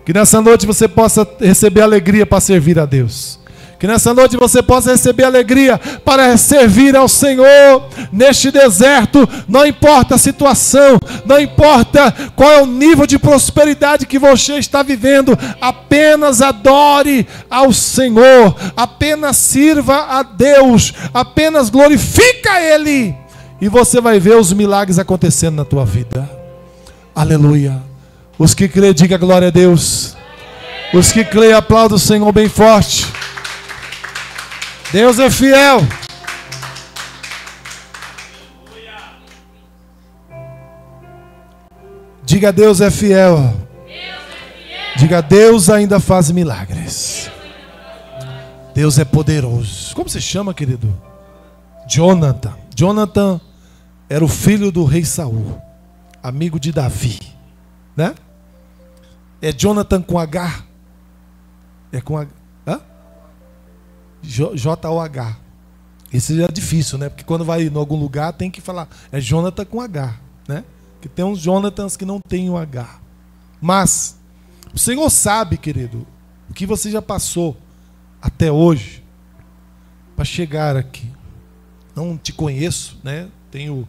A: Que nessa noite você possa receber alegria para servir a Deus. Que nessa noite você possa receber alegria para servir ao Senhor neste deserto. Não importa a situação, não importa qual é o nível de prosperidade que você está vivendo, apenas adore ao Senhor, apenas sirva a Deus, apenas glorifica a Ele, e você vai ver os milagres acontecendo na tua vida. Aleluia. Os que crêem, diga glória a Deus. Os que creem, aplaudam o Senhor bem forte. Deus é fiel. Diga, Deus é fiel. Diga, Deus ainda faz milagres. Deus é poderoso. Como você chama, querido? Jonathan. Jonathan era o filho do rei Saul, amigo de Davi, né? É Jonathan com H? É com H? Hã? J-O-H. Esse é difícil, né? Porque quando vai em algum lugar tem que falar. É Jonathan com H, né? Que tem uns Jonathans que não tem o H. Mas o Senhor sabe, querido, o que você já passou até hoje para chegar aqui. Não te conheço, né? Tenho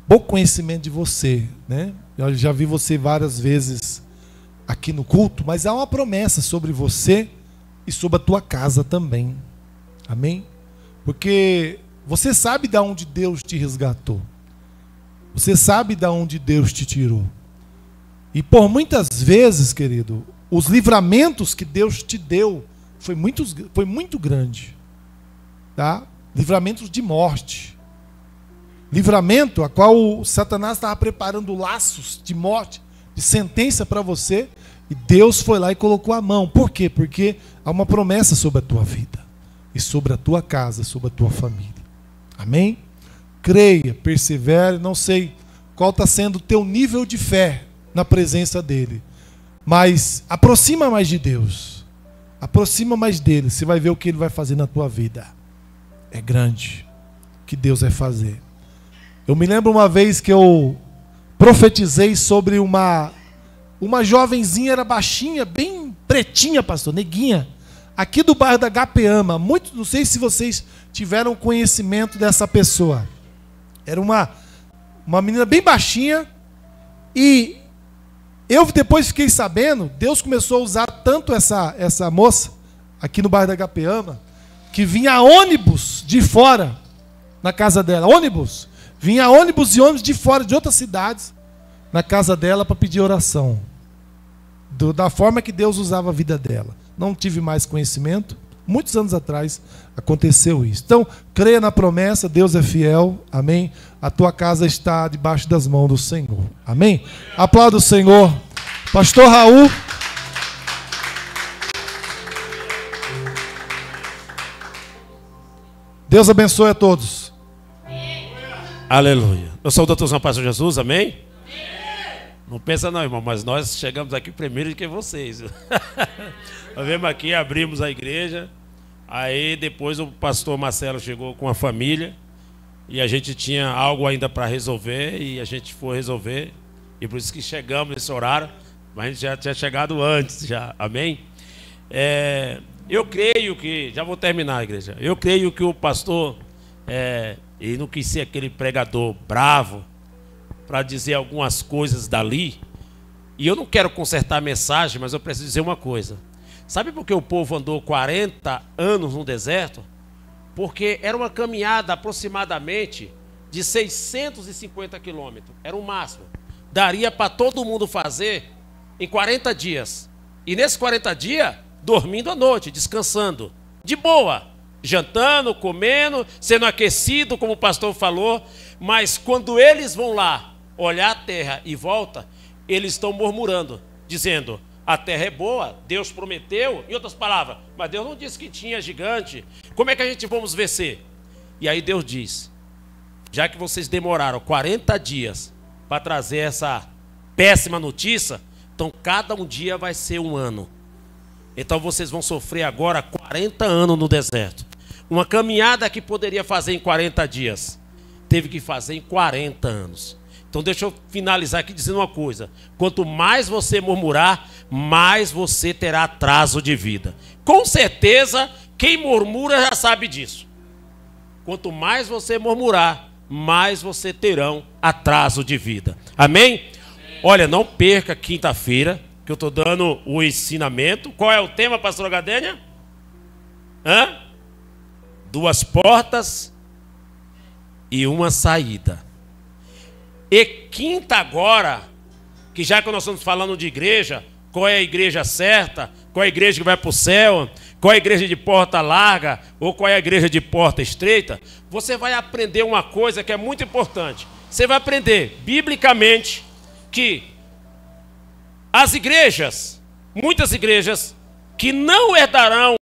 A: pouco conhecimento de você, né? Eu já vi você várias vezes aqui no culto, mas há uma promessa sobre você e sobre a tua casa também. Amém? Porque você sabe de onde Deus te resgatou. Você sabe de onde Deus te tirou. E por muitas vezes, querido, os livramentos que Deus te deu foi muito grande. Tá? Livramentos de morte. Livramento a qual Satanás estava preparando laços de morte, de sentença para você, e Deus foi lá e colocou a mão. Por quê? Porque há uma promessa sobre a tua vida, e sobre a tua casa, sobre a tua família. Amém? Creia, persevere. Não sei qual está sendo o teu nível de fé na presença dele, mas aproxima mais de Deus. Aproxima mais dele. Você vai ver o que ele vai fazer na tua vida. É grande o que Deus vai fazer. Eu me lembro uma vez que eu profetizei sobre uma jovenzinha, era baixinha, bem pretinha, pastor, neguinha, aqui do bairro da Gapeama. Não sei se vocês tiveram conhecimento dessa pessoa. Era uma menina bem baixinha, e eu depois fiquei sabendo, Deus começou a usar tanto essa moça, aqui no bairro da Gapeama, que vinha ônibus de fora na casa dela. Vinha ônibus e ônibus de fora, de outras cidades, na casa dela para pedir oração. Da forma que Deus usava a vida dela. Não tive mais conhecimento. Muitos anos atrás aconteceu isso. Então, creia na promessa, Deus é fiel. Amém? A tua casa está debaixo das mãos do Senhor. Amém? Aplauda o Senhor. Pastor Raul. Deus abençoe a todos.
B: Aleluia. Eu sou o Dr. João Pastor Jesus, amém? Não pensa não, irmão, mas nós chegamos aqui primeiro do que vocês. Nós viemos aqui, abrimos a igreja, aí depois o pastor Marcelo chegou com a família, e a gente tinha algo ainda para resolver, e a gente foi resolver, e por isso que chegamos nesse horário, mas a gente já tinha chegado antes, já, amém? Eu creio que, já vou terminar a igreja, eu creio que o pastor, ele não quis ser aquele pregador bravo, para dizer algumas coisas dali, e eu não quero consertar a mensagem, mas eu preciso dizer uma coisa. Sabe por que o povo andou 40 anos no deserto? Porque era uma caminhada aproximadamente de 650 quilômetros, era o máximo. Daria para todo mundo fazer em 40 dias. E nesses 40 dias, dormindo à noite, descansando, de boa, jantando, comendo, sendo aquecido, como o pastor falou. Mas quando eles vão lá olhar a terra e volta, eles estão murmurando, dizendo: a terra é boa, Deus prometeu. Em outras palavras, mas Deus não disse que tinha gigante. Como é que a gente vamos vencer? E aí Deus diz: já que vocês demoraram 40 dias para trazer essa péssima notícia, então cada um dia vai ser um ano. Então vocês vão sofrer agora 40 anos no deserto. Uma caminhada que poderia fazer em 40 dias, teve que fazer em 40 anos. Então deixa eu finalizar aqui dizendo uma coisa: quanto mais você murmurar, mais você terá atraso de vida. Com certeza, quem murmura já sabe disso. Quanto mais você murmurar, mais você terão atraso de vida. Amém? Olha, não perca quinta-feira, que eu estou dando o ensinamento. Qual é o tema, pastor Gadênia? Duas portas e uma saída. E quinta agora, que já que nós estamos falando de igreja, qual é a igreja certa, qual é a igreja que vai para o céu, qual é a igreja de porta larga ou qual é a igreja de porta estreita, você vai aprender uma coisa que é muito importante. Você vai aprender, biblicamente, que as igrejas, muitas igrejas, que não herdarão